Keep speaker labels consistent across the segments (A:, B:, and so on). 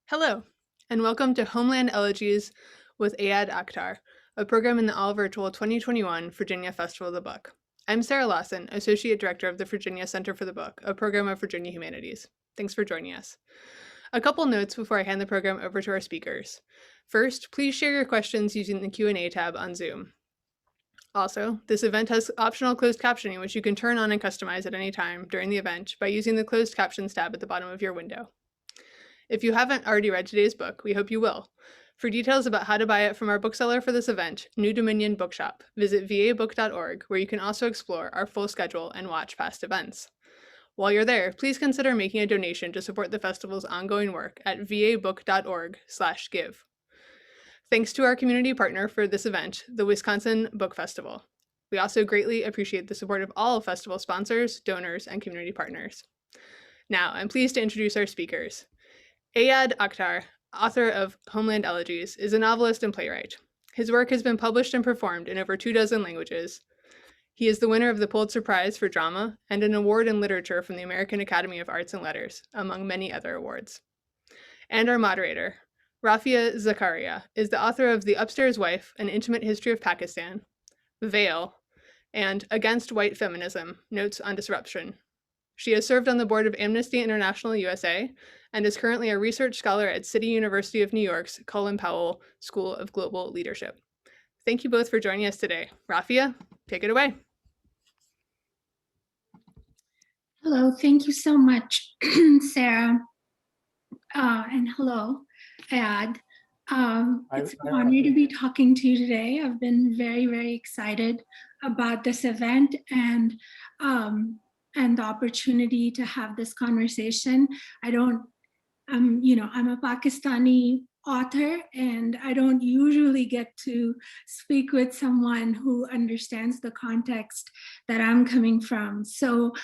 A: Hello, and welcome to Homeland Elegies with Ayad Akhtar, a program in the all-virtual 2021 Virginia Festival of the Book. I'm Sarah Lawson, Associate Director of the Virginia Center for the Book, a program of Virginia Humanities. Thanks for joining us. A couple notes before I hand the program over to our speakers. First, please share your questions using the Q&A tab on Zoom. Also, this event has optional closed captioning, which you can turn on and customize at any time during the event by using the closed captions tab at the bottom of your window. If you haven't already read today's book, we hope you will. For details about how to buy it from our bookseller for this event, New Dominion Bookshop, visit vabook.org, where you can also explore our full schedule and watch past events. While you're there, please consider making a donation to support the festival's ongoing work at vabook.org/give. Thanks to our community partner for this event, the Wisconsin Book Festival. We also greatly appreciate the support of all festival sponsors, donors, and community partners. Now, I'm pleased to introduce our speakers. Ayad Akhtar, author of Homeland Elegies, is a novelist and playwright. His work has been published and performed in over 24 languages. He is the winner of the Pulitzer Prize for Drama and an award in literature from the American Academy of Arts and Letters, among many other awards. And our moderator, Rafia Zakaria, is the author of The Upstairs Wife, An Intimate History of Pakistan, Veil, and Against White Feminism, Notes on Disruption. She has served on the board of Amnesty International USA and is currently a research scholar at City University of New York's Colin Powell School of Global Leadership. Thank you both for joining us today. Rafia, take it away.
B: Hello, thank you so much, Sarah. And hello, Ayad. It's an honor to be talking to you today. I've been very, very excited about this event and the opportunity to have this conversation. I'm a Pakistani author, and I don't usually get to speak with someone who understands the context that I'm coming from. So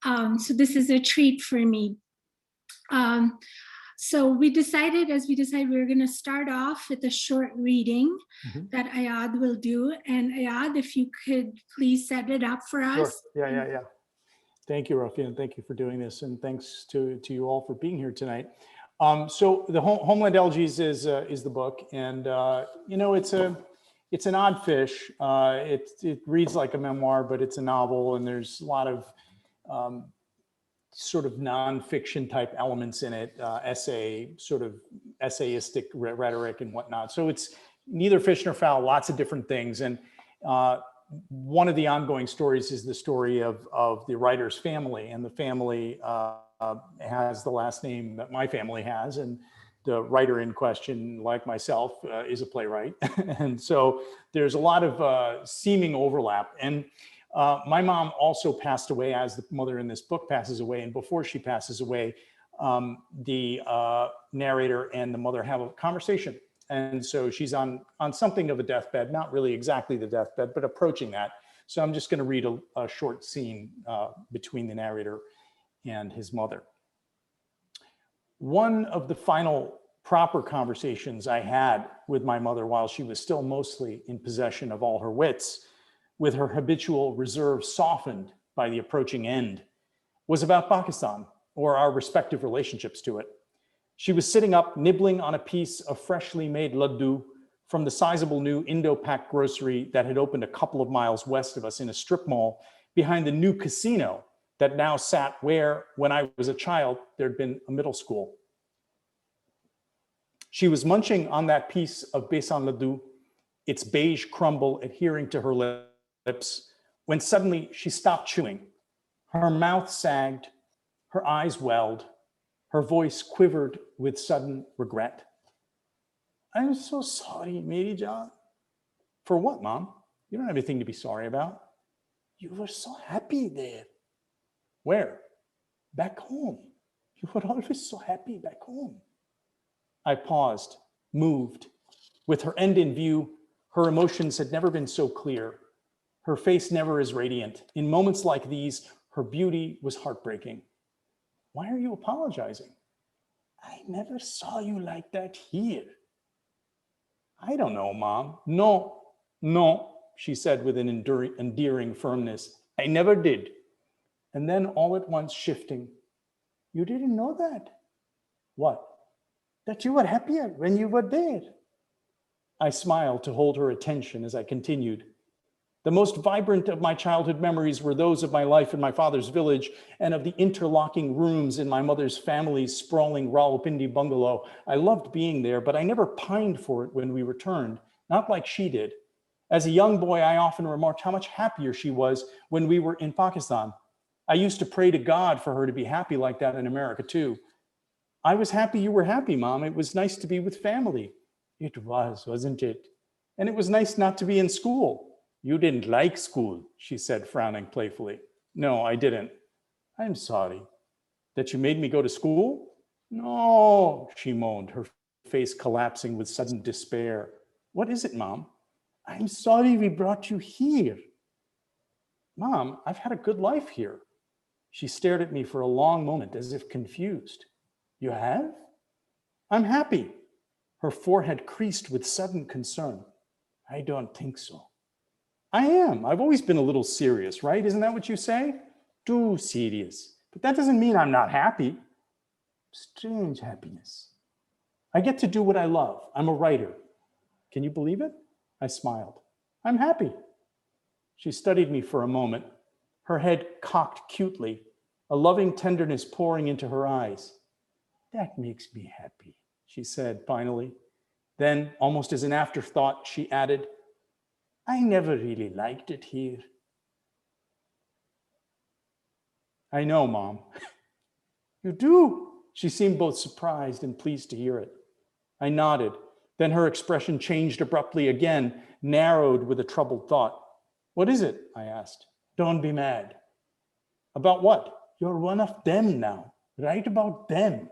B: this is a treat for me. So we decided we were going to start off with a short reading that Ayad will do. And Ayad, if you could please set it up for us.
C: Sure. Yeah. Thank you, Rafia, and thank you for doing this. And thanks to you all for being here tonight. So the Homeland Elegies is the book. And, it's an odd fish. It reads like a memoir, but it's a novel. And there's a lot of sort of nonfiction type elements in it, sort of essayistic rhetoric and whatnot. So it's neither fish nor fowl, lots of different things. And one of the ongoing stories is the story of the writer's family, and the family has the last name that my family has. And the writer in question, like myself, is a playwright. And so there's a lot of seeming overlap. And my mom also passed away, as the mother in this book passes away. And before she passes away, the narrator and the mother have a conversation. And so she's on something of a deathbed, not really exactly the deathbed, but approaching that. So I'm just going to read a short scene between the narrator and his mother. One of the final proper conversations I had with my mother while she was still mostly in possession of all her wits, with her habitual reserve softened by the approaching end, was about Pakistan, or our respective relationships to it. She was sitting up, nibbling on a piece of freshly made laddu from the sizable new Indo-Pak grocery that had opened a couple of miles west of us in a strip mall behind the new casino that now sat where, when I was a child, there'd been a middle school. She was munching on that piece of besan laddu, its beige crumble adhering to her lips, when suddenly she stopped chewing. Her mouth sagged, her eyes welled, her voice quivered with sudden regret. I'm so sorry, Mary John. For what, Mom? You don't have anything to be sorry about. You were so happy there. Where? Back home. You were always so happy back home. I paused, moved. With her end in view, her emotions had never been so clear. Her face never as radiant. In moments like these, her beauty was heartbreaking. Why are you apologizing? I never saw you like that here. I don't know, Mom. No, she said with an endearing firmness. I never did. And then all at once shifting. You didn't know that? What? that you were happier when you were there. I smiled to hold her attention as I continued. The most vibrant of my childhood memories were those of my life in my father's village and of the interlocking rooms in my mother's family's sprawling Rawalpindi bungalow. I loved being there, but I never pined for it when we returned, not like she did. As a young boy, I often remarked how much happier she was when we were in Pakistan. I used to pray to God for her to be happy like that in America too. I was happy you were happy, Mom. It was nice to be with family. It was, wasn't it? And it was nice not to be in school. You didn't like school, she said, frowning playfully. No, I didn't. I'm sorry. That you made me go to school? No, she moaned, her face collapsing with sudden despair. What is it, Mom? I'm sorry we brought you here. Mom, I've had a good life here. She stared at me for a long moment as if confused. You have? I'm happy. Her forehead creased with sudden concern. I don't think so. I am. I've always been a little serious, right? Isn't that what you say? Too serious. But that doesn't mean I'm not happy. Strange happiness. I get to do what I love. I'm a writer. Can you believe it? I smiled. I'm happy. She studied me for a moment, her head cocked cutely, a loving tenderness pouring into her eyes. That makes me happy, she said finally. Then, almost as an afterthought, she added, I never really liked it here. I know, Mom. You do? She seemed both surprised and pleased to hear it. I nodded. Then her expression changed abruptly again, narrowed with a troubled thought. What is it? I asked. Don't be mad. About what? You're one of them now. Write about them.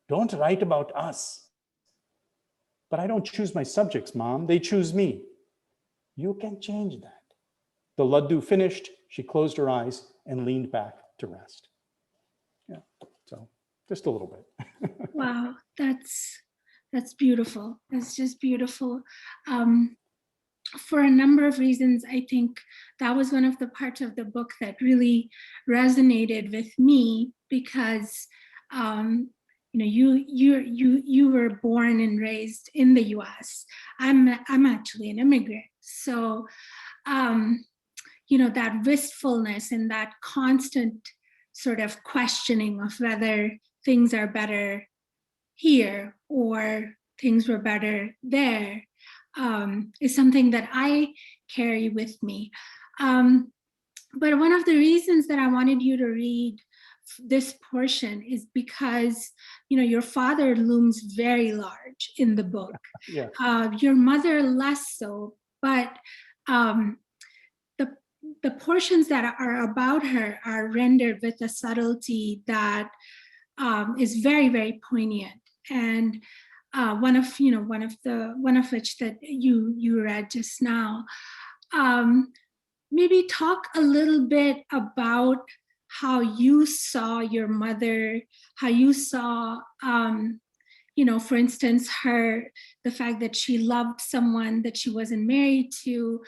C: Don't write about us. But I don't choose my subjects, Mom. They choose me. You can change that. The laddu finished. She closed her eyes and leaned back to rest. Yeah, so just a little bit.
B: Wow, that's beautiful. That's just beautiful. For a number of reasons, I think that was one of the parts of the book that really resonated with me because you were born and raised in the U.S. I'm actually an immigrant, so that wistfulness and that constant sort of questioning of whether things are better here or things were better there is something that I carry with me. But one of the reasons that I wanted you to read this portion is because your father looms very large in the book.
C: Yeah.
B: Your mother less so, but the portions that are about her are rendered with a subtlety that is very, very poignant. And one of which that you read just now. Maybe talk a little bit about how you saw your mother, how you saw, for instance, the fact that she loved someone that she wasn't married to,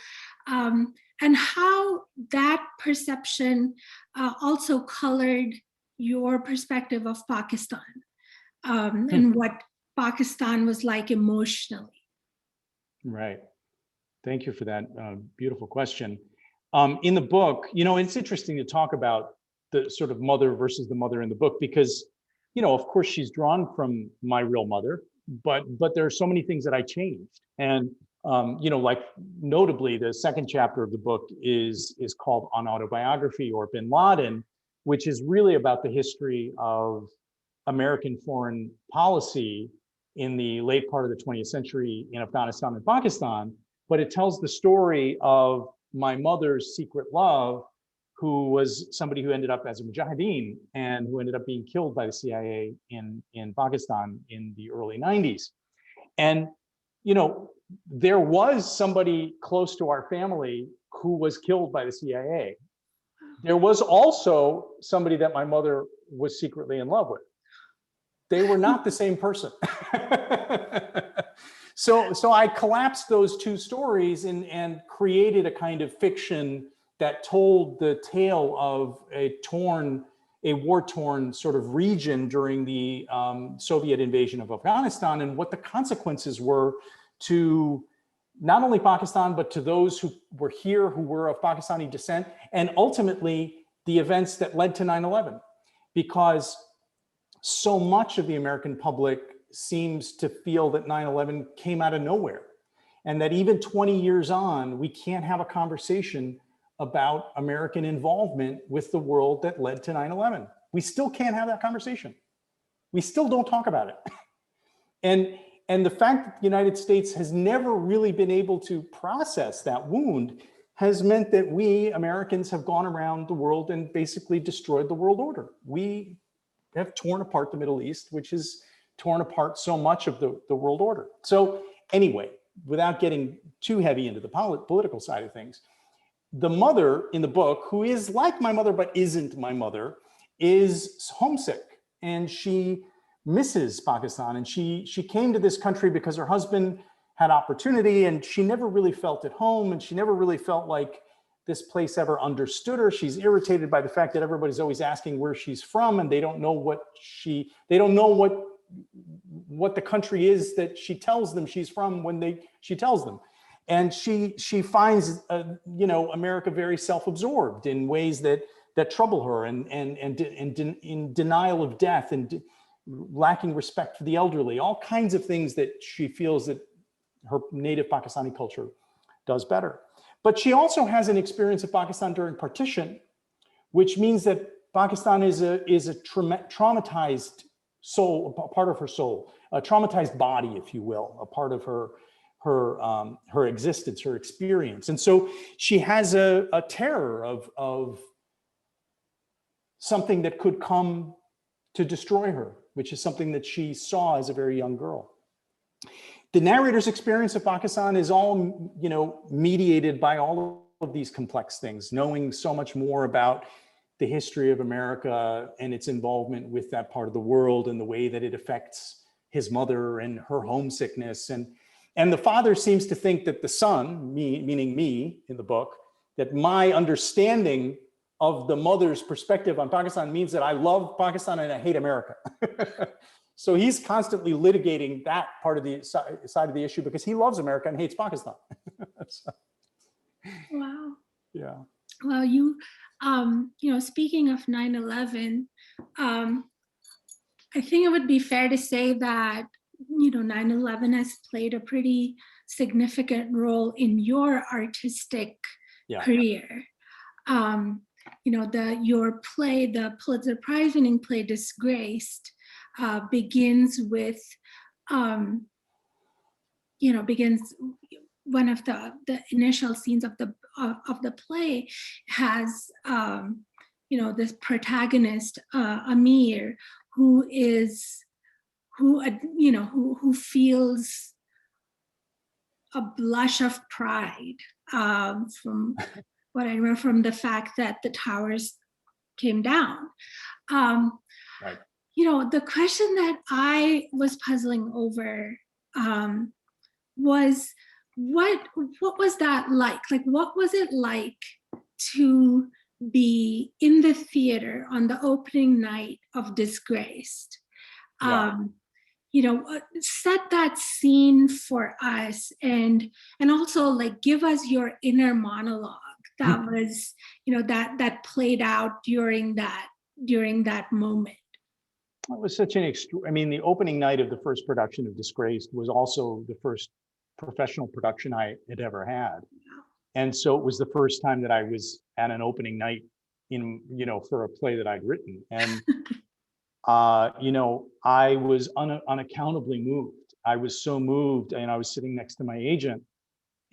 B: and how that perception also colored your perspective of Pakistan and what Pakistan was like emotionally.
C: Right. Thank you for that beautiful question. In the book, it's interesting to talk about the sort of mother versus the mother in the book because, of course, she's drawn from my real mother, but there are so many things that I changed. And, like notably, the second chapter of the book is called On Autobiography or Bin Laden, which is really about the history of American foreign policy in the late part of the 20th century in Afghanistan and Pakistan, but it tells the story of my mother's secret love, who was somebody who ended up as a mujahideen and who ended up being killed by the CIA in Pakistan in the early 90s. And, there was somebody close to our family who was killed by the CIA. There was also somebody that my mother was secretly in love with. They were not the same person. So I collapsed those two stories and created a kind of fiction that told the tale of a torn a war-torn sort of region during the Soviet invasion of Afghanistan, and what the consequences were to not only Pakistan, but to those who were here who were of Pakistani descent, and ultimately the events that led to 9/11. Because so much of the American public seems to feel that 9/11 came out of nowhere, and that even 20 years on, we can't have a conversation about American involvement with the world that led to 9/11. We still can't have that conversation. We still don't talk about it. And the fact that the United States has never really been able to process that wound has meant that we Americans have gone around the world and basically destroyed the world order. We have torn apart the Middle East, which has torn apart so much of the world order. So anyway, without getting too heavy into the political side of things, the mother in the book, who is like my mother but isn't my mother, is homesick, and she misses Pakistan. And she came to this country because her husband had opportunity, and she never really felt at home, and she never really felt like this place ever understood her. She's irritated by the fact that everybody's always asking where she's from, and they don't know what the country is that she tells them she's from when she tells them. And she finds America very self-absorbed in ways that trouble her, and in denial of death, and lacking respect for the elderly, all kinds of things that she feels that her native Pakistani culture does better. But she also has an experience of Pakistan during partition, which means that Pakistan is a traumatized soul, a part of her soul, a traumatized body, if you will, a part of her existence, her experience. And so she has a terror of something that could come to destroy her, which is something that she saw as a very young girl. The narrator's experience of Pakistan is all, mediated by all of these complex things, knowing so much more about the history of America and its involvement with that part of the world, and the way that it affects his mother and her homesickness. And the father seems to think that the son, meaning me in the book, that my understanding of the mother's perspective on Pakistan means that I love Pakistan and I hate America. So he's constantly litigating that part of the side of the issue because he loves America and hates Pakistan. So,
B: Wow.
C: yeah.
B: Well, speaking of 9/11, I think it would be fair to say that 9/11 has played a pretty significant role in your artistic career. Your play, the Pulitzer Prize-winning play "Disgraced," begins with, one of the initial scenes of the play has this protagonist Amir, who feels a blush of pride from what I remember from the fact that the towers came down.
C: Right.
B: The question that I was puzzling over was what was that like? Like, what was it like to be in the theater on the opening night of Disgraced?
C: Yeah.
B: Set that scene for us, and also like give us your inner monologue that was, that played out during that moment.
C: It was such an the opening night of the first production of Disgraced was also the first professional production I had ever had. And so it was the first time that I was at an opening night for a play that I'd written. And, I was unaccountably moved. I was so moved, and I was sitting next to my agent,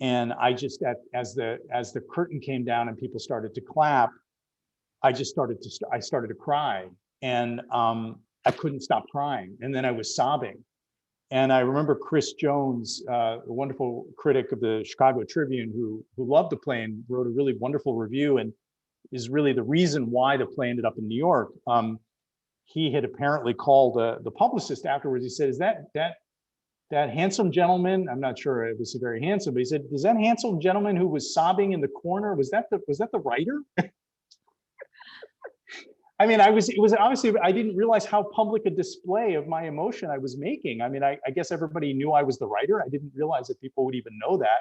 C: and I just, as the curtain came down and people started to clap, I started to cry, and I couldn't stop crying. And then I was sobbing. And I remember Chris Jones, a wonderful critic of the Chicago Tribune, who loved the play and wrote a really wonderful review, and is really the reason why the play ended up in New York. He had apparently called the publicist afterwards. He said, "Is that handsome gentleman?" I'm not sure it was very handsome, but he said, "Is that handsome gentleman who was sobbing in the corner? Was that the writer?" I mean, it was obviously, I didn't realize how public a display of my emotion I was making. I mean, I guess everybody knew I was the writer. I didn't realize that people would even know that.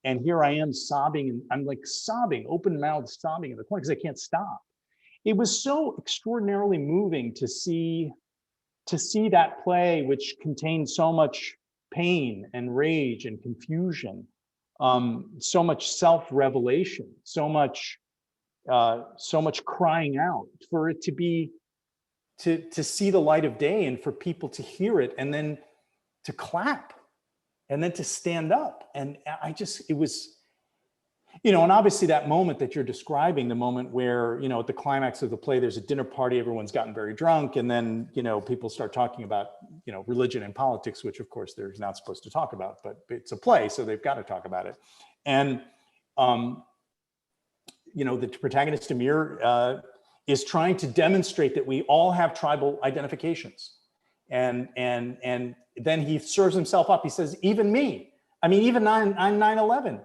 C: And here I am sobbing, and I'm like sobbing, open mouthed sobbing in the corner because I can't stop. It was so extraordinarily moving to see that play, which contained so much pain and rage and confusion, so much self-revelation, so much crying out, for it to be to see the light of day, and for people to hear it, and then to clap, and then to stand up. And it was, and obviously that moment that you're describing, the moment where, at the climax of the play, there's a dinner party, everyone's gotten very drunk, and then, people start talking about, religion and politics, which of course they're not supposed to talk about, but it's a play, so they've got to talk about it. And, the protagonist Amir is trying to demonstrate that we all have tribal identifications. And then he serves himself up. He says, even me, I mean, even on 9/11,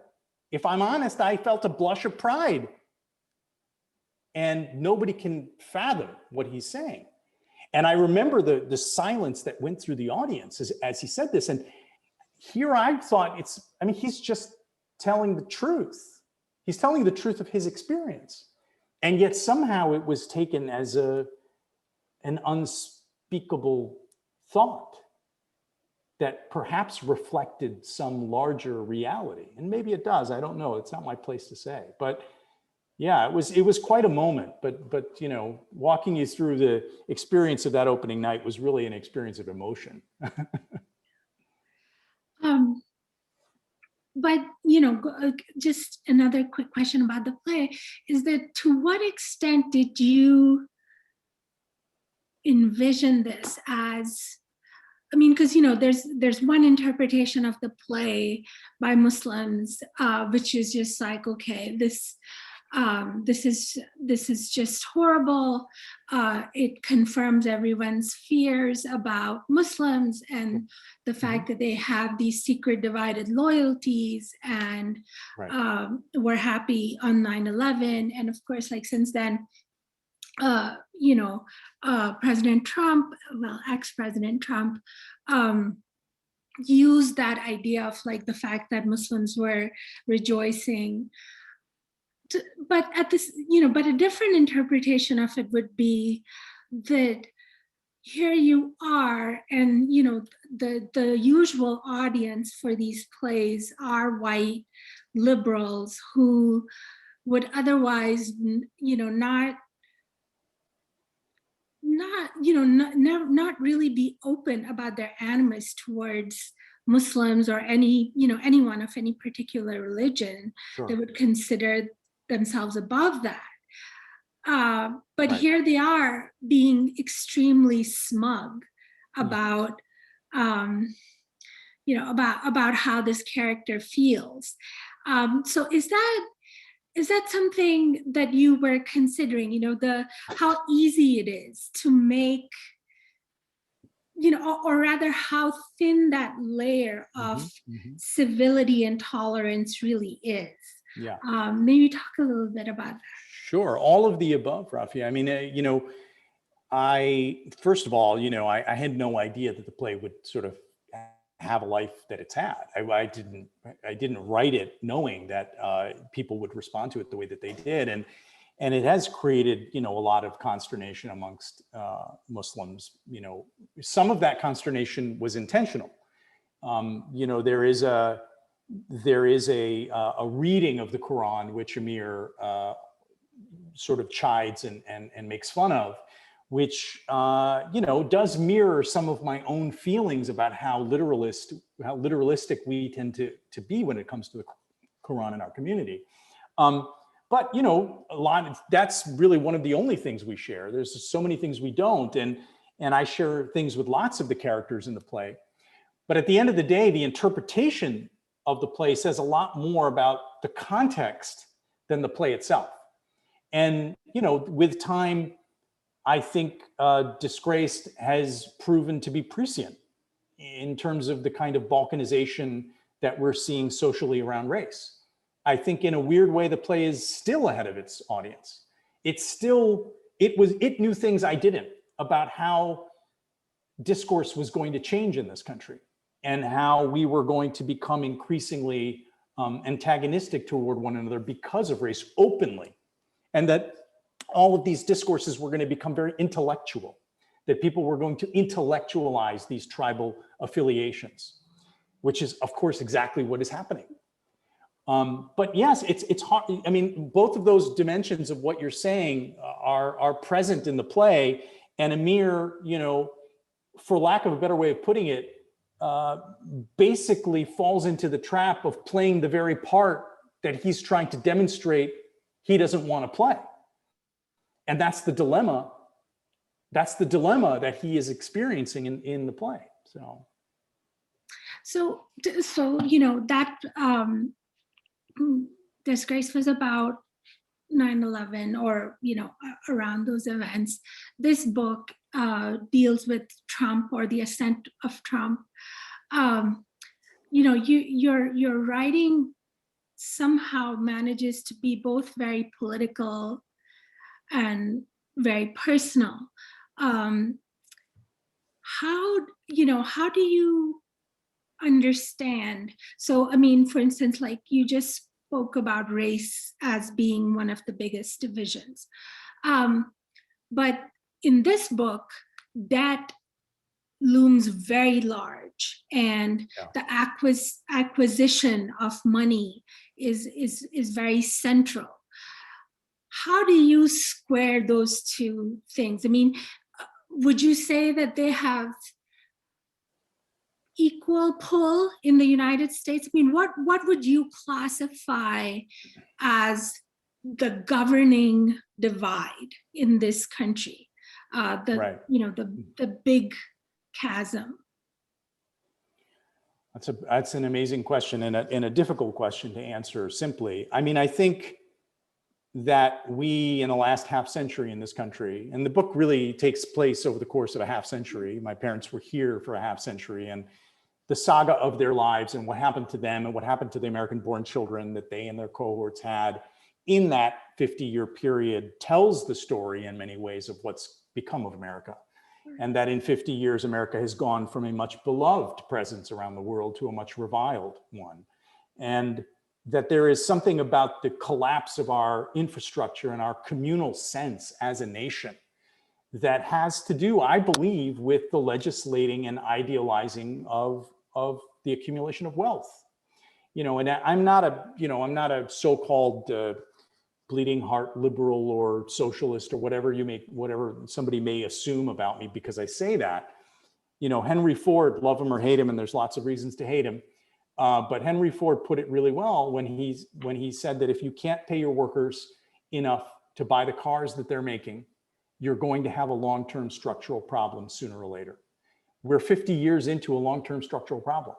C: if I'm honest, I felt a blush of pride. And nobody can fathom what he's saying. And I remember the silence that went through the audience as he said this. And here I thought he's just telling the truth. He's telling the truth of his experience. And yet somehow it was taken as an unspeakable thought that perhaps reflected some larger reality. And maybe it does, I don't know, it's not my place to say. But yeah, it was quite a moment, but walking you through the experience of that opening night was really an experience of emotion.
B: But just another quick question about the play is that, to what extent did you envision this as, because there's one interpretation of the play by Muslims, which is just like, okay, this is just horrible. It confirms everyone's fears about Muslims and the fact that they have these secret divided loyalties, and
C: Right.
B: We're happy on 9/11. And of course, like since then, President Trump, ex-President Trump, used that idea of like the fact that Muslims were rejoicing. But a different interpretation of it would be that here you are, and the usual audience for these plays are white liberals who would otherwise not really be open about their animus towards Muslims or anyone of any particular religion.
C: Sure.
B: They would consider themselves above that. But
C: Right.
B: here they are being extremely smug about about how this character feels. So is that something that you were considering, how easy it is to make, or rather how thin that layer of civility and tolerance really is?
C: Yeah.
B: Maybe talk a little bit about that.
C: Sure. All of the above, Rafia. I mean, first of all, I had no idea that the play would sort of have a life that it's had. I didn't write it knowing that people would respond to it the way that they did. And it has created, a lot of consternation amongst Muslims. Some of that consternation was intentional. There is a reading of the Quran which Amir sort of chides and makes fun of, which does mirror some of my own feelings about how literalistic we tend to be when it comes to the Quran in our community. But that's really one of the only things we share. There's so many things we don't, and I share things with lots of the characters in the play. But at the end of the day, the interpretation of the play says a lot more about the context than the play itself. And with time, I think Disgraced has proven to be prescient in terms of the kind of balkanization that we're seeing socially around race. I think in a weird way, the play is still ahead of its audience. It's still it knew things I didn't about how discourse was going to change in this country and how we were going to become increasingly antagonistic toward one another because of race openly. And that all of these discourses were going to become very intellectual, that people were going to intellectualize these tribal affiliations, which is, of course, exactly what is happening. But yes, it's hard. I mean, both of those dimensions of what you're saying are present in the play. And Amir, you know, for lack of a better way of putting it, basically falls into the trap of playing the very part that he's trying to demonstrate he doesn't want to play. And that's the dilemma. That's the dilemma that he is experiencing in the play.
B: So you know, that Disgraced was about 9/11, or, you know, around those events. This book deals with Trump, or the ascent of Trump. You know, your writing somehow manages to be both very political and very personal. How do you understand? So, I mean, for instance, like you just spoke about race as being one of the biggest divisions. But in this book, that looms very large, and the acquisition of money is very central. How do you square those two things? I mean, would you say that they have equal pull in the United States? I mean, what would you classify as the governing divide in this country? You know, the big chasm.
C: That's an amazing question, and a difficult question to answer simply. I mean, I think that we, in the last half century in this country, and the book really takes place over the course of a half century. My parents were here for a half century, and the saga of their lives and what happened to them and what happened to the American-born children that they and their cohorts had in that 50-year period tells the story in many ways of what's become of America. And that in 50 years, America has gone from a much beloved presence around the world to a much reviled one. And that there is something about the collapse of our infrastructure and our communal sense as a nation that has to do, I believe, with the legislating and idealizing of the accumulation of wealth. You know, and I'm not a so-called bleeding heart liberal or socialist or whatever somebody may assume about me because I say that. You know, Henry Ford, love him or hate him, and there's lots of reasons to hate him. But Henry Ford put it really well when he said that if you can't pay your workers enough to buy the cars that they're making, you're going to have a long-term structural problem sooner or later. We're 50 years into a long-term structural problem.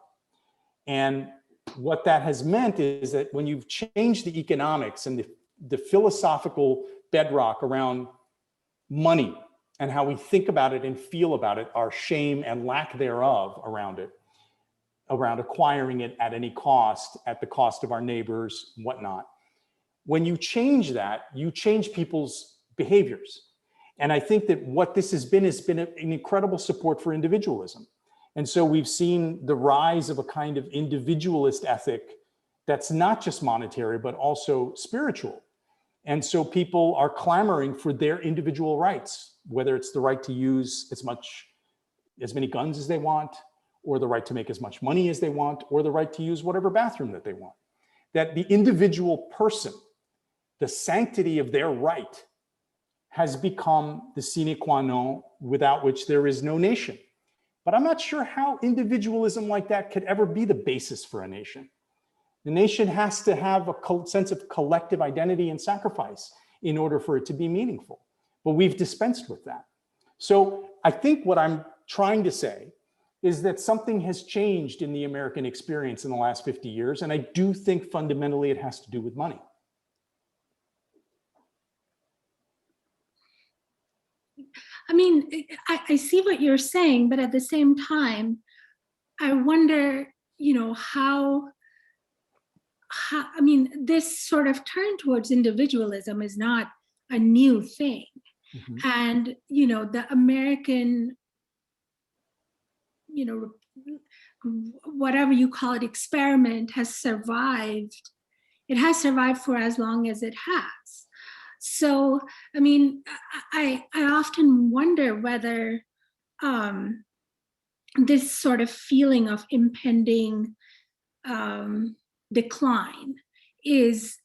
C: And what that has meant is that when you've changed the economics and the philosophical bedrock around money and how we think about it and feel about it, our shame and lack thereof around it, around acquiring it at any cost, at the cost of our neighbors, whatnot. When you change that, you change people's behaviors. And I think that what this has been an incredible support for individualism. And so we've seen the rise of a kind of individualist ethic that's not just monetary, but also spiritual. And so people are clamoring for their individual rights, whether it's the right to use as many guns as they want, or the right to make as much money as they want, or the right to use whatever bathroom that they want. That the individual person, the sanctity of their right, has become the sine qua non without which there is no nation. But I'm not sure how individualism like that could ever be the basis for a nation. The nation has to have a sense of collective identity and sacrifice in order for it to be meaningful. But we've dispensed with that. So I think what I'm trying to say is that something has changed in the American experience in the last 50 years. And I do think fundamentally it has to do with money.
B: I mean, I see what you're saying, but at the same time, I wonder, you know, how I mean, this sort of turn towards individualism is not a new thing. And, the American, whatever you call it, experiment has survived. It has survived for as long as it has. So, I mean, I often wonder whether this sort of feeling of impending decline is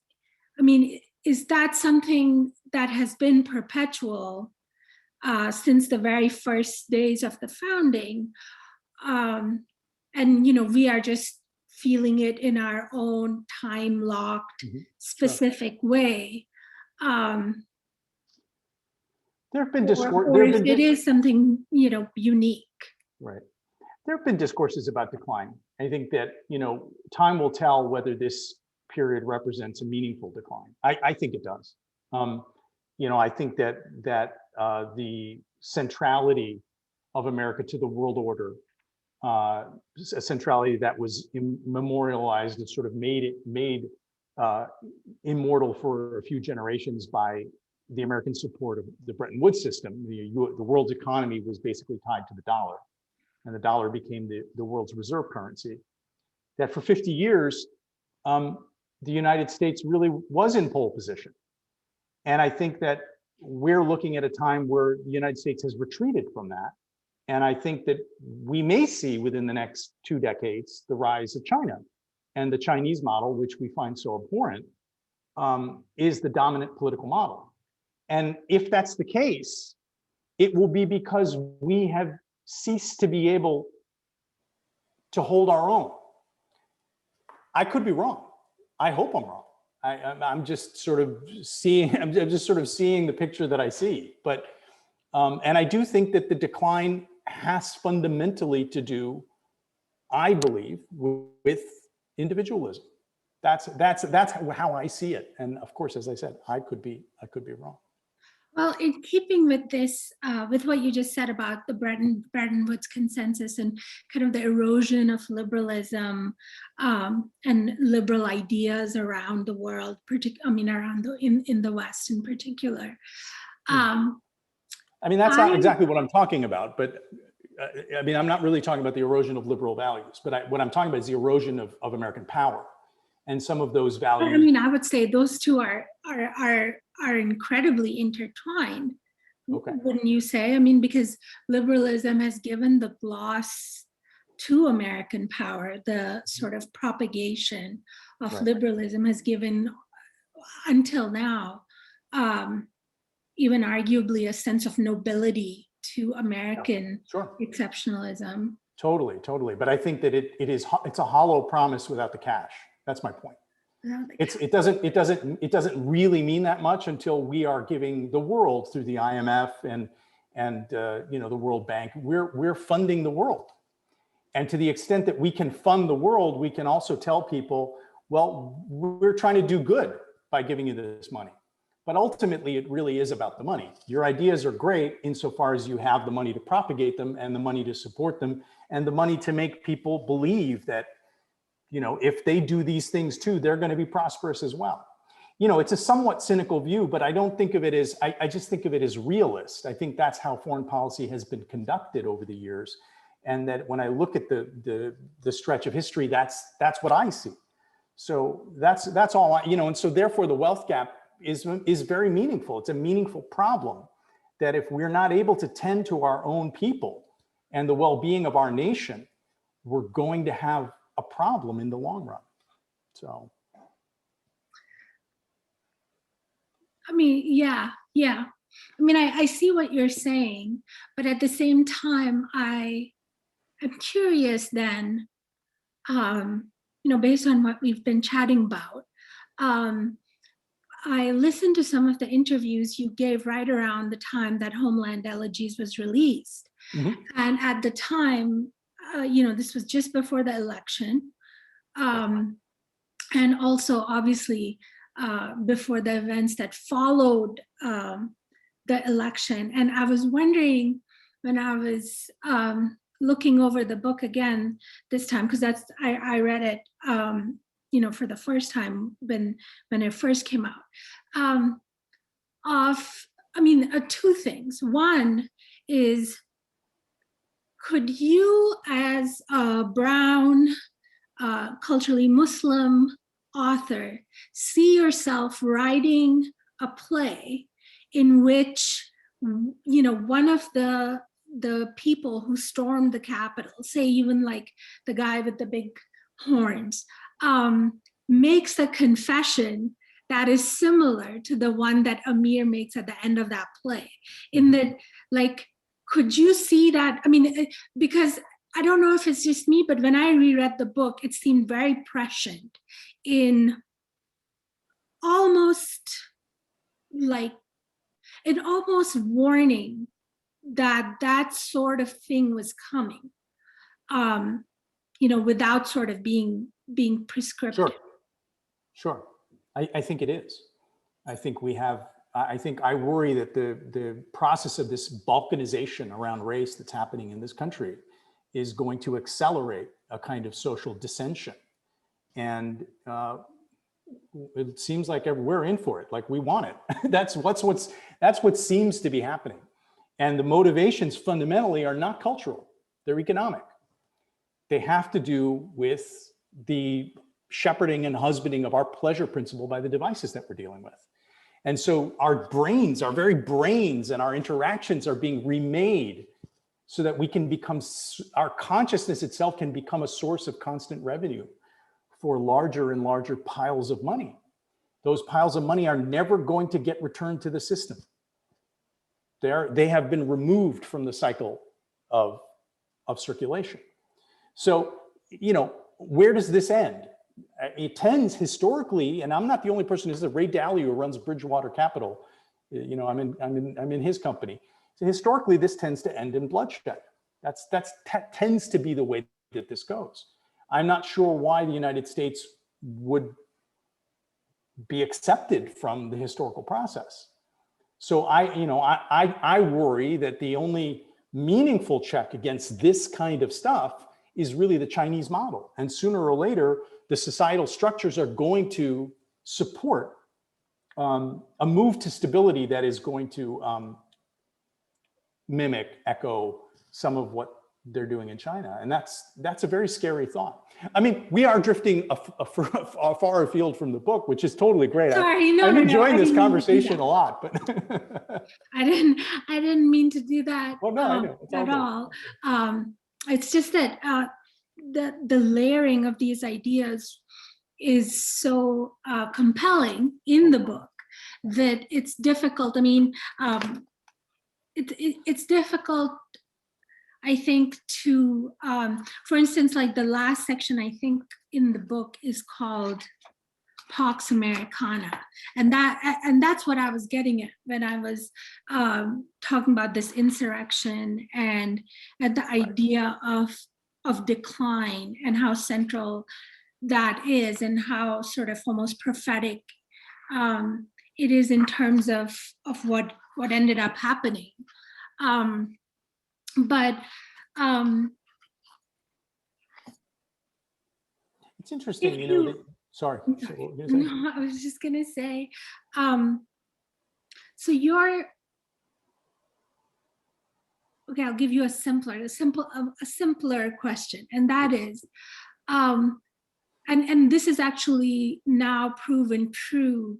B: that something that has been perpetual since the very first days of the founding? And, we are just feeling it in our own time-locked, specific way.
C: There have been
B: or if it is something, unique.
C: Right. There have been discourses about decline. I think that, time will tell whether this period represents a meaningful decline. I think it does. I think that the centrality of America to the world order, a centrality that was memorialized and sort of made immortal for a few generations by the American support of the Bretton Woods system. The world's economy was basically tied to the dollar, and the dollar became the world's reserve currency. That for 50 years, the United States really was in pole position. And I think that we're looking at a time where the United States has retreated from that. And I think that we may see within the next 2 decades the rise of China. And the Chinese model, which we find so abhorrent, is the dominant political model. And if that's the case, it will be because we have ceased to be able to hold our own. I could be wrong. I hope I'm wrong. I'm just sort of seeing the picture that I see. But and I do think that the decline has fundamentally to do, I believe, with individualism. That's how I see it. And of course, as I said, I could be wrong.
B: Well, in keeping with this, with what you just said about the Bretton Woods consensus and kind of the erosion of liberalism and liberal ideas around the world, in the West in particular.
C: That's not exactly what I'm talking about, but I'm not really talking about the erosion of liberal values, but what I'm talking about is the erosion of American power and some of those values.
B: I would say those two are incredibly intertwined.
C: Okay.
B: Wouldn't you say? Because liberalism has given the gloss to American power. The sort of propagation of liberalism has given, until now, even arguably a sense of nobility to American exceptionalism.
C: Totally. But I think that it's a hollow promise without the cash. That's my point. It doesn't really mean that much until we are giving the world through the IMF and the World Bank. We're funding the world, and to the extent that we can fund the world, we can also tell people, well, we're trying to do good by giving you this money. But ultimately, it really is about the money. Your ideas are great insofar as you have the money to propagate them and the money to support them and the money to make people believe that, if they do these things too, they're going to be prosperous as well. It's a somewhat cynical view, but I don't think of it as, I just think of it as realist. I think that's how foreign policy has been conducted over the years. And that when I look at the stretch of history, that's what I see. So that's all and so therefore the wealth gap is very meaningful. It's a meaningful problem that if we're not able to tend to our own people and the well-being of our nation, we're going to have a problem in the long run. So.
B: Yeah. I see what you're saying, but at the same time, I'm curious then, based on what we've been chatting about, I listened to some of the interviews you gave right around the time that Homeland Elegies was released. Mm-hmm. And at the time, this was just before the election. And also obviously before the events that followed the election. And I was wondering, when I was looking over the book again this time, because I read it for the first time when it first came out, of two things. One is, could you, as a brown, culturally Muslim author, see yourself writing a play in which, one of the people who stormed the Capitol, say even like the guy with the big horns, makes a confession that is similar to the one that Amir makes at the end of that play? In that, like, could you see that? Because I don't know if it's just me, but when I reread the book, it seemed very prescient in almost warning that sort of thing was coming, without sort of being prescriptive.
C: Sure. I think it is. I think I worry that the process of this balkanization around race that's happening in this country is going to accelerate a kind of social dissension. And it seems like we're in for it, like we want it. That's what seems to be happening. And the motivations fundamentally are not cultural, they're economic. They have to do with the shepherding and husbanding of our pleasure principle by the devices that we're dealing with. And so our brains, our very brains and our interactions are being remade so that we can become, our consciousness itself can become a source of constant revenue for larger and larger piles of money. Those piles of money are never going to get returned to the system. They have been removed from the cycle of circulation. So, where does this end? It tends historically, and I'm not the only person. This is Ray Dalio, who runs Bridgewater Capital. I'm in his company. So historically, this tends to end in bloodshed. That tends to be the way that this goes. I'm not sure why the United States would be accepted from the historical process. So I worry that the only meaningful check against this kind of stuff is really the Chinese model. And sooner or later, the societal structures are going to support a move to stability that is going to echo some of what they're doing in China. And that's a very scary thought. We are drifting far afield from the book, which is totally great. I'm enjoying this conversation a lot, but
B: I didn't mean to do that.
C: Well, no, I know.
B: At all. It's just that the layering of these ideas is so compelling in the book that it's difficult. It's difficult, I think, to, for instance, like the last section, I think, in the book is called Pax Americana. And that's what I was getting at when I was talking about this insurrection and the idea of decline and how central that is and how sort of almost prophetic it is in terms of what ended up happening. But
C: it's interesting, sorry.
B: No, I was just gonna say, so okay, I'll give you a simpler question, and that is, and this is actually now proven true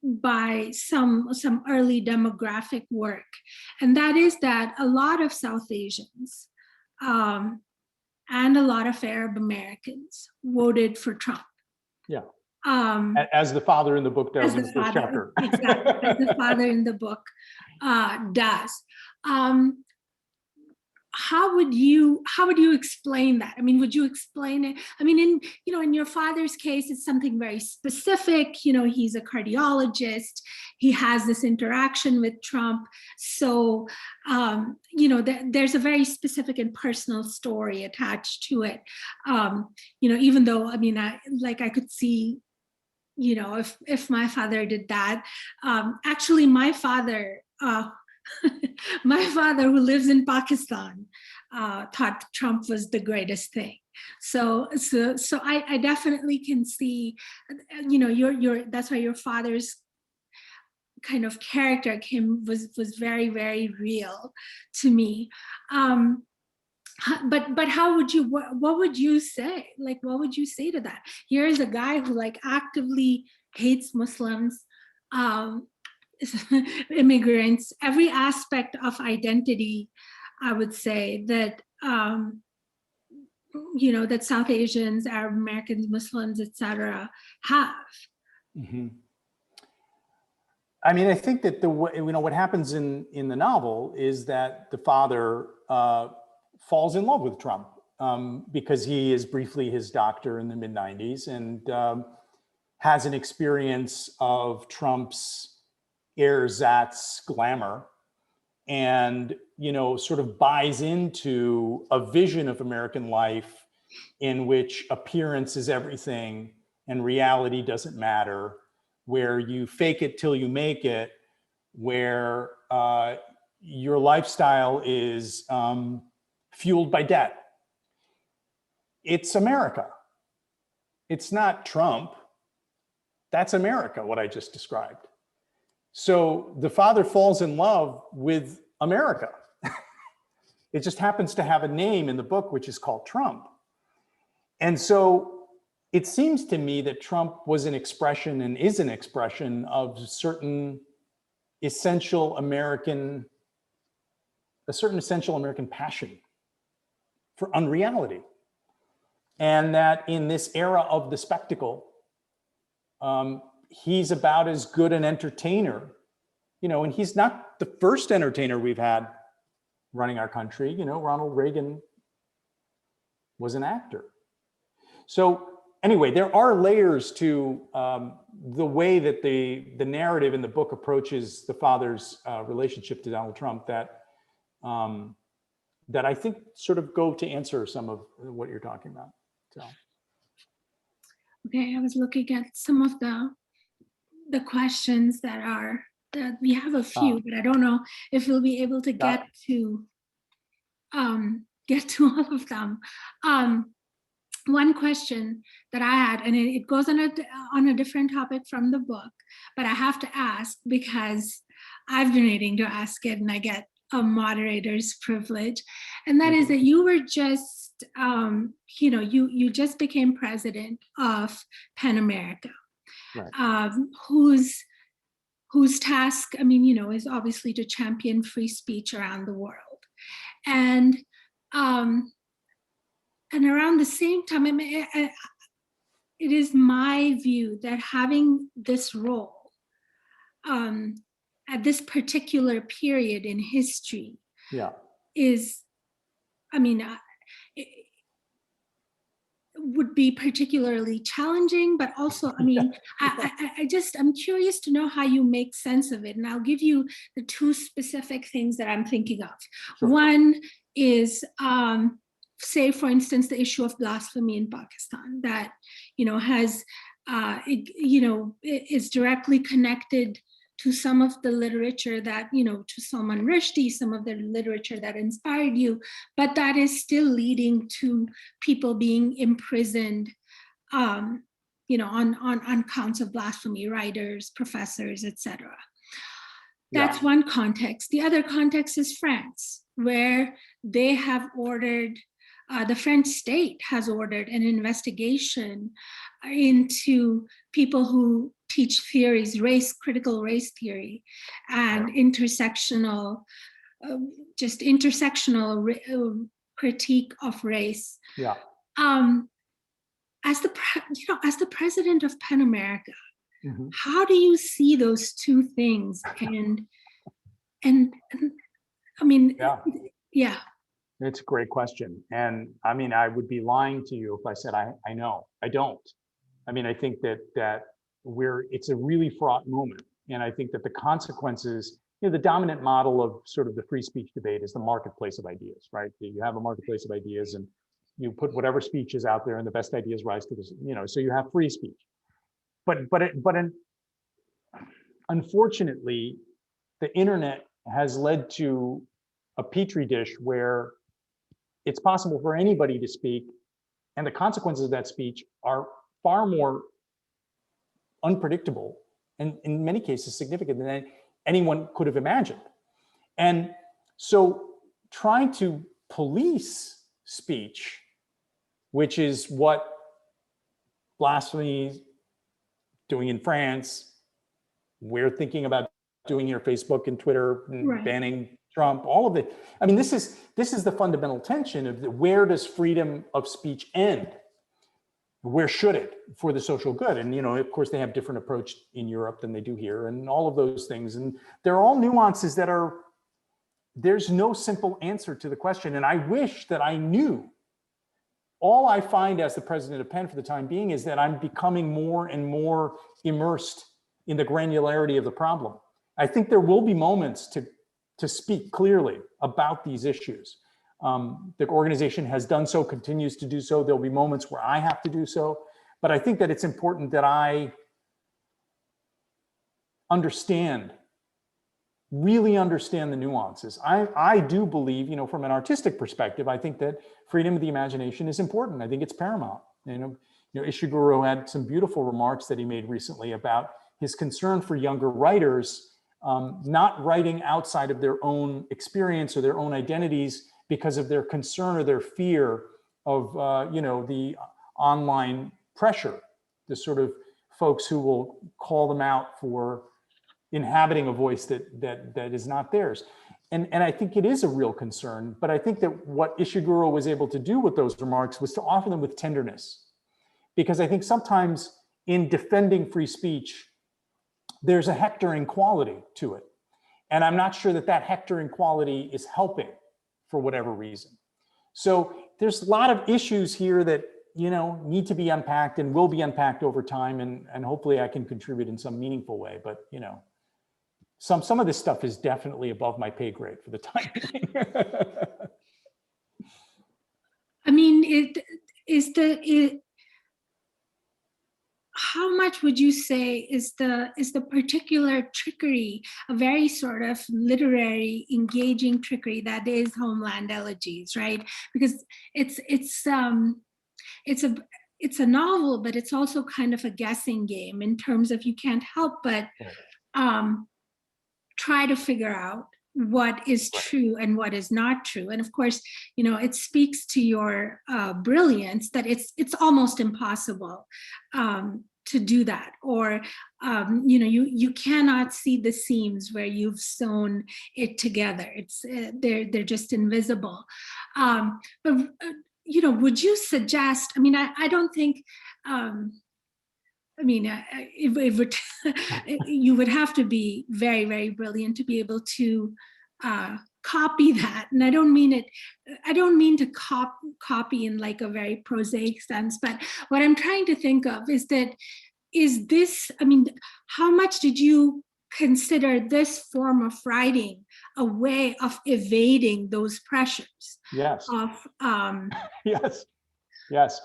B: by some early demographic work, and that is that a lot of South Asians and a lot of Arab Americans voted for Trump.
C: Yeah. As the father in the book does in the first chapter.
B: Exactly, as the father in the book does. How would you explain that? Would you explain it? In your father's case, it's something very specific. He's a cardiologist. He has this interaction with Trump. So, there's a very specific and personal story attached to it. Even though, I could see, if my father did that. Actually, my father, who lives in Pakistan, thought Trump was the greatest thing. So I definitely can see, that's why your father's kind of character was very, very real to me. But how would you, what would you say? Like, what would you say to that? Here's a guy who like actively hates Muslims, immigrants, every aspect of identity, I would say that, that South Asians, Arab Americans, Muslims, etc., have.
C: Mm-hmm. I mean, I think that what happens in the novel is that the father falls in love with Trump because he is briefly his doctor in the mid-90s and has an experience of Trump's ersatz glamour and, sort of buys into a vision of American life in which appearance is everything and reality doesn't matter, where you fake it till you make it, where your lifestyle is fueled by debt. It's America. It's not Trump. That's America, what I just described. So the father falls in love with America. It just happens to have a name in the book, which is called Trump. And so it seems to me that Trump was an expression and is an expression of a certain essential American passion for unreality. And that in this era of the spectacle, he's about as good an entertainer, and he's not the first entertainer we've had running our country. Ronald Reagan was an actor. So anyway, there are layers to the way that the narrative in the book approaches the father's relationship to Donald Trump that I think sort of go to answer some of what you're talking about. So.
B: Okay, I was looking at some of the questions that we have a few, but I don't know if we'll be able to get to all of them. One question that I had, and it goes on a different topic from the book, but I have to ask because I've been waiting to ask it, and I get a moderator's privilege, and that is that you were just, you just became president of PEN America,
C: right.
B: Whose task, is obviously to champion free speech around the world, and around the same time, it is my view that having this role at this particular period in history is, it would be particularly challenging, but also, I'm curious to know how you make sense of it. And I'll give you the two specific things that I'm thinking of. Sure. One is, say, for instance, the issue of blasphemy in Pakistan that, has, is directly connected to some of the literature that, to Salman Rushdie, some of the literature that inspired you, but that is still leading to people being imprisoned, on counts of blasphemy, writers, professors, etc. That's one context. The other context is France, where they have ordered, the French state has ordered an investigation into people who teach theories, critical race theory, and intersectional critique of race.
C: Yeah.
B: As the president of PEN America, how do you see those two things? Yeah.
C: It's a great question. And I would be lying to you if I said I know. I don't. I think that it's a really fraught moment. And I think that the consequences, the dominant model of sort of the free speech debate is the marketplace of ideas, right? You have a marketplace of ideas and you put whatever speech is out there and the best ideas rise to this, so you have free speech. But unfortunately, the internet has led to a petri dish where it's possible for anybody to speak, and the consequences of that speech are far more unpredictable and in many cases significant than anyone could have imagined. And so trying to police speech, which is what blasphemy doing in France, we're thinking about doing here, Facebook and Twitter, and
B: Right.
C: banning Trump, all of it. I mean, this is the fundamental tension of where does freedom of speech end? Where should it for the social good? And, of course, they have different approach in Europe than they do here, and all of those things. And they're all nuances that there's no simple answer to the question. And I wish that I knew. All I find as the president of Penn for the time being is that I'm becoming more and more immersed in the granularity of the problem. I think there will be moments to speak clearly about these issues. The organization has done so, continues to do so. There'll be moments where I have to do so. But I think that it's important that I really understand the nuances. I do believe, from an artistic perspective, I think that freedom of the imagination is important. I think it's paramount. Ishiguro had some beautiful remarks that he made recently about his concern for younger writers not writing outside of their own experience or their own identities because of their concern or their fear of, the online pressure, the sort of folks who will call them out for inhabiting a voice that is not theirs. And I think it is a real concern, but I think that what Ishiguro was able to do with those remarks was to offer them with tenderness. Because I think sometimes in defending free speech, there's a hectoring quality to it. And I'm not sure that hectoring quality is helping for whatever reason. So there's a lot of issues here that, need to be unpacked and will be unpacked over time. And hopefully I can contribute in some meaningful way, but some of this stuff is definitely above my pay grade for the time being.
B: I mean, how much would you say is the particular trickery, a very sort of literary, engaging trickery that is Homeland Elegies, right? Because it's a novel, but it's also kind of a guessing game in terms of you can't help but try to figure out what is true and what is not true. And of course, it speaks to your brilliance that it's almost impossible to do that. Or, you cannot see the seams where you've sewn it together. It's they're just invisible. But would you suggest, I don't think, you would have to be very, very brilliant to be able to copy that. And I don't mean to copy in like a very prosaic sense, but what I'm trying to think of is this, how much did you consider this form of writing a way of evading those pressures?
C: Yes.
B: Of
C: Yes.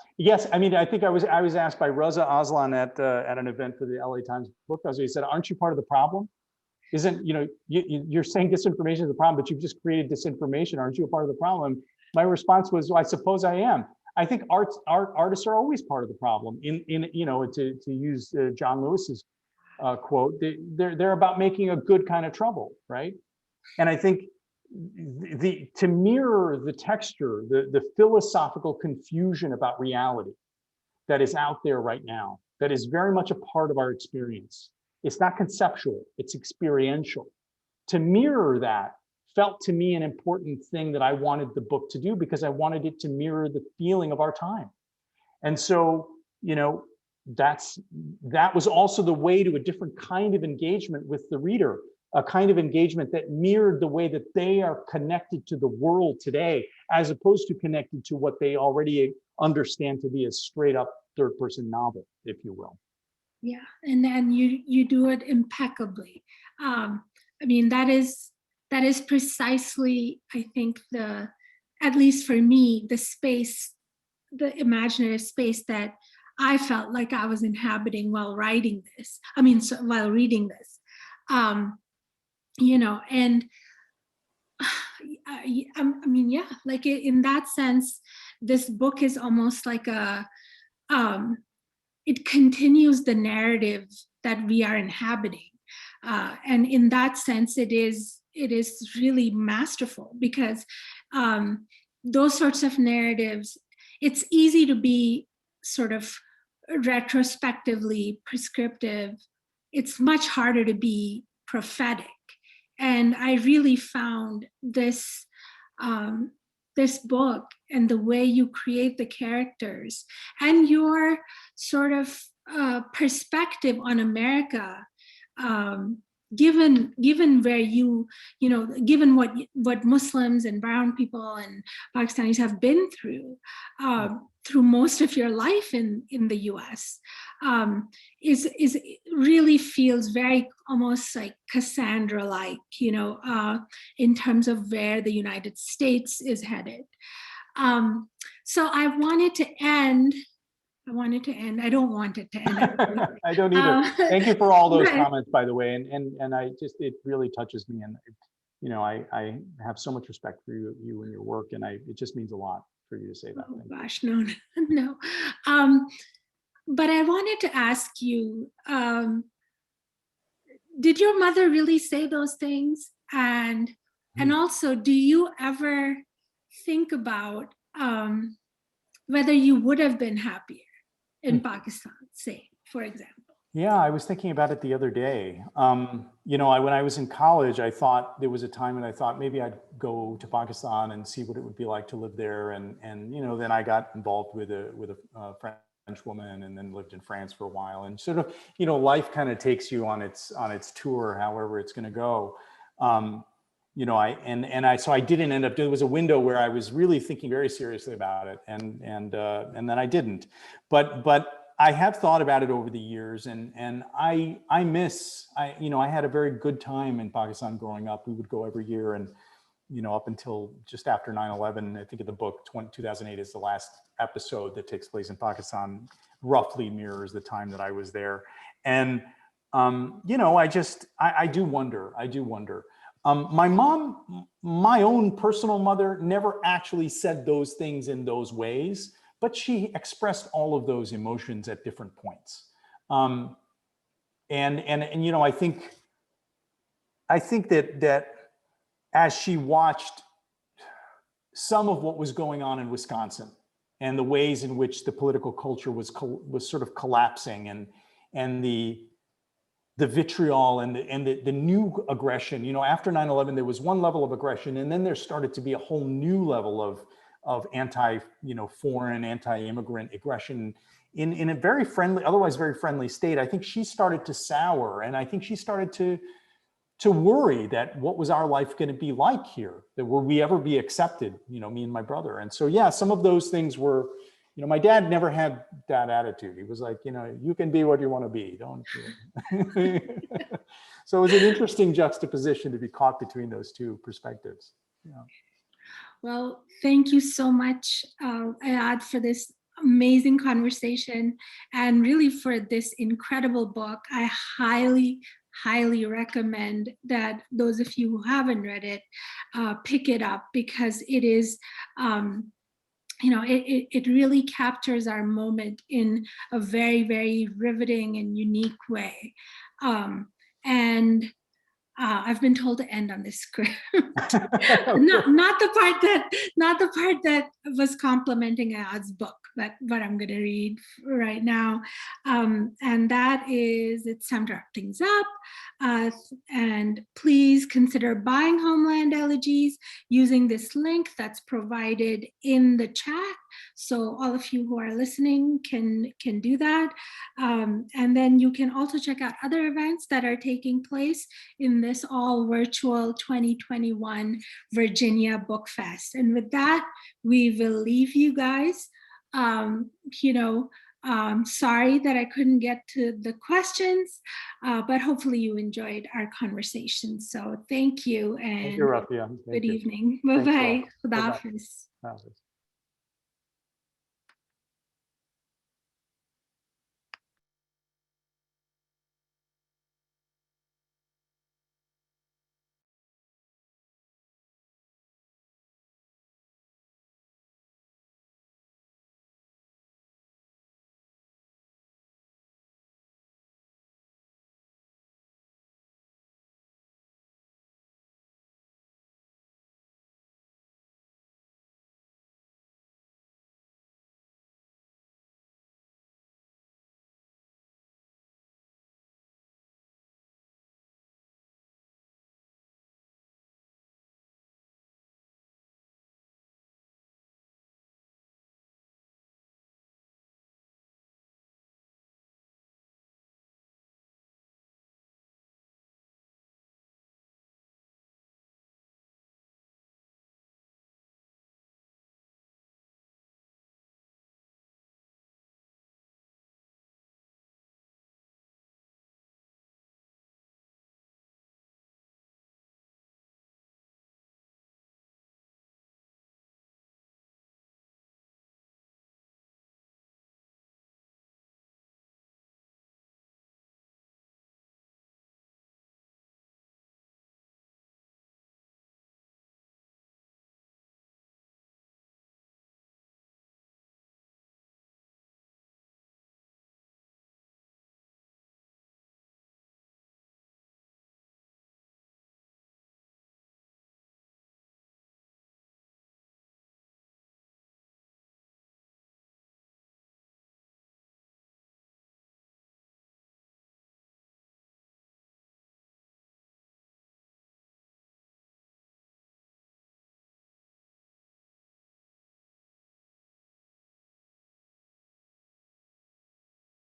C: I think I was asked by Raza Aslan at an event for the LA Times Book Festival. He said, "Aren't you part of the problem? Isn't you're saying disinformation is the problem, but you've just created disinformation. Aren't you a part of the problem?" My response was, well, I suppose I am. I think artists are always part of the problem. To use John Lewis's quote, they're about making a good kind of trouble, right? And I think to mirror the texture, the philosophical confusion about reality that is out there right now, that is very much a part of our experience. It's not conceptual, it's experiential. To mirror that felt to me an important thing that I wanted the book to do, because I wanted it to mirror the feeling of our time. And so, that was also the way to a different kind of engagement with the reader, a kind of engagement that mirrored the way that they are connected to the world today, as opposed to connected to what they already understand to be a straight up third person novel, if you will.
B: Yeah, and then you do it impeccably. That is precisely, I think, at least for me, the imaginative space that I felt like I was inhabiting while writing this. While reading this. And like in that sense, this book is almost like it continues the narrative that we are inhabiting. And in that sense, it is really masterful, because those sorts of narratives, it's easy to be sort of retrospectively prescriptive. It's much harder to be prophetic. And I really found this this book and the way you create the characters and your sort of perspective on America, given where given what Muslims and brown people and Pakistanis have been through most of your life in the US, is really feels very almost like Cassandra-like, in terms of where the United States is headed. So I wanted to end. I don't want it to end.
C: I don't either. Thank you for all those comments, by the way. And I just, it really touches me. And, I have so much respect for you and your work. And it just means a lot for you to say that.
B: Oh gosh, no. But I wanted to ask you, did your mother really say those things? And also, do you ever think about whether you would have been happier in Pakistan, say, for example?
C: Yeah, I was thinking about it the other day. When I was in college, I thought there was a time when I thought maybe I'd go to Pakistan and see what it would be like to live there. And then I got involved with a French woman, and then lived in France for a while. And sort of, life kind of takes you on its tour, however it's going to go. So I didn't end up. There was a window where I was really thinking very seriously about it, and then I didn't. But I have thought about it over the years, and I had a very good time in Pakistan growing up. We would go every year, and up until just after 9/11, I think in the book 2008 is the last episode that takes place in Pakistan, roughly mirrors the time that I was there. And I do wonder. My mom, my own personal mother, never actually said those things in those ways, but she expressed all of those emotions at different points. I think that as she watched some of what was going on in Wisconsin and the ways in which the political culture was sort of collapsing, and the vitriol and the new aggression, after 9/11, there was one level of aggression, and then there started to be a whole new level of foreign, anti-immigrant aggression in a very friendly, otherwise very friendly state. I think she started to sour, and I think she started to worry that what was our life going to be like here, that will we ever be accepted, me and my brother. And so, yeah, some of those things were, my dad never had that attitude. He was like, you can be what you want to be, don't you? So it was an interesting juxtaposition to be caught between those two perspectives. Yeah.
B: Well, thank you so much, Ayad, for this amazing conversation, and really for this incredible book. I highly recommend that those of you who haven't read it pick it up, because it is, it really captures our moment in a very, very riveting and unique way. I've been told to end on this script. not the part that was complimenting Ayad's book, but what I'm going to read right now. And that is, it's time to wrap things up. And please consider buying Homeland Elegies using this link that's provided in the chat. So all of you who are listening can do that. And then you can also check out other events that are taking place in this all virtual 2021 Virginia Book Fest. And with that, we will leave you guys. Sorry that I couldn't get to the questions, but hopefully you enjoyed our conversation. So thank you, and
C: thank you, Rafia.
B: Good evening. Bye-bye. Khuda Hafiz.